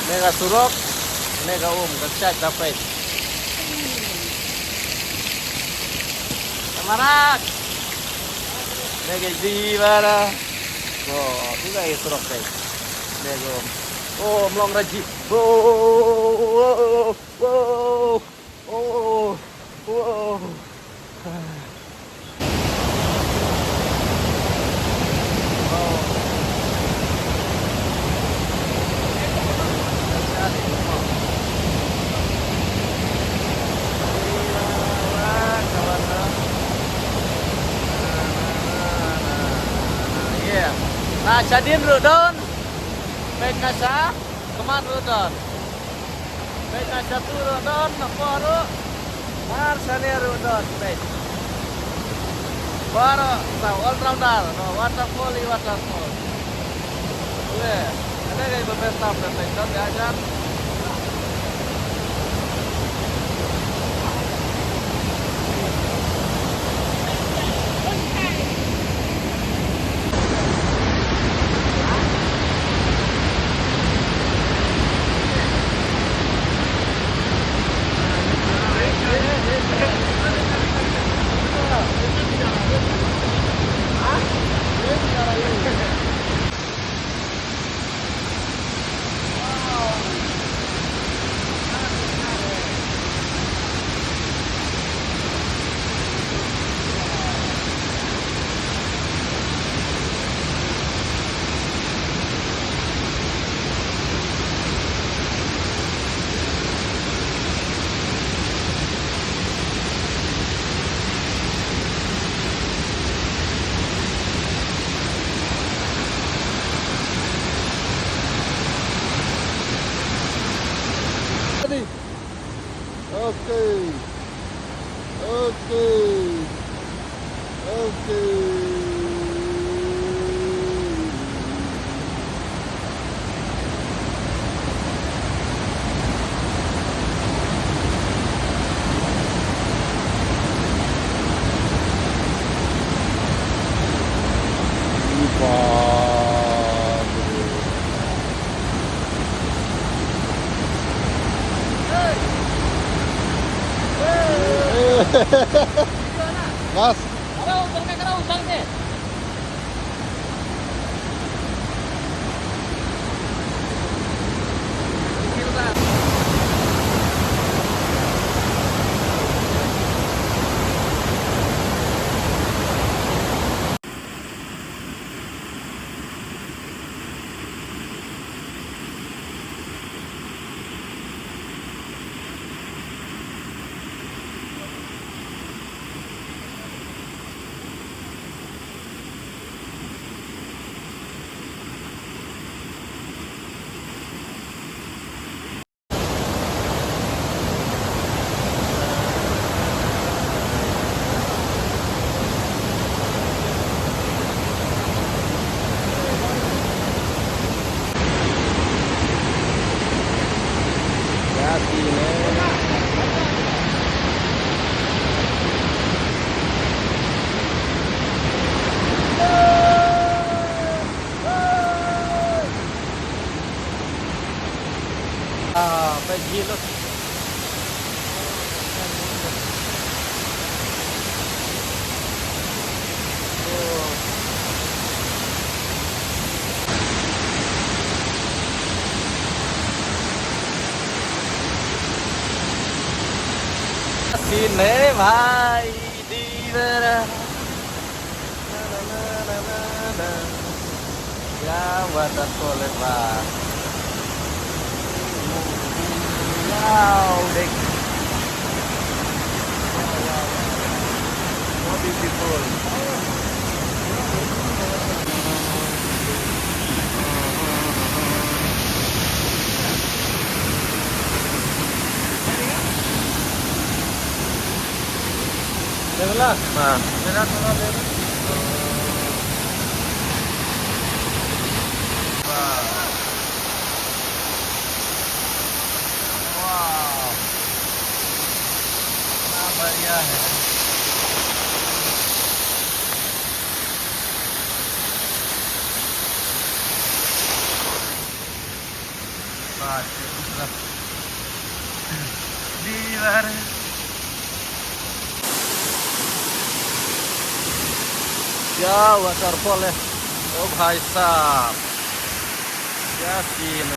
Nega surok, nega kacak dapat. Samarak, nega di mana? Oh, juga ya surok deh. Nega Oh, melong raji. Oh, oh, oh, oh, oh. Nah, jadiin rudon, baik kasa, keman rudon, baik kasa tu rudon, baru, mar sana rudon, baik, baru, tahu all rounder, no waterfall, waterfall, ada kayak beberapa perfector diajar. Okay. Okay. Okay. Mas, pergi lu. Sini भाई दीवाना ya waterfall lepas wow dek so beautiful Develas, nah, develas mana develas? Wow, क्या बढ़िया है। दूसरा दीवार क्या waterfall है ओ भाई साहब क्या सीन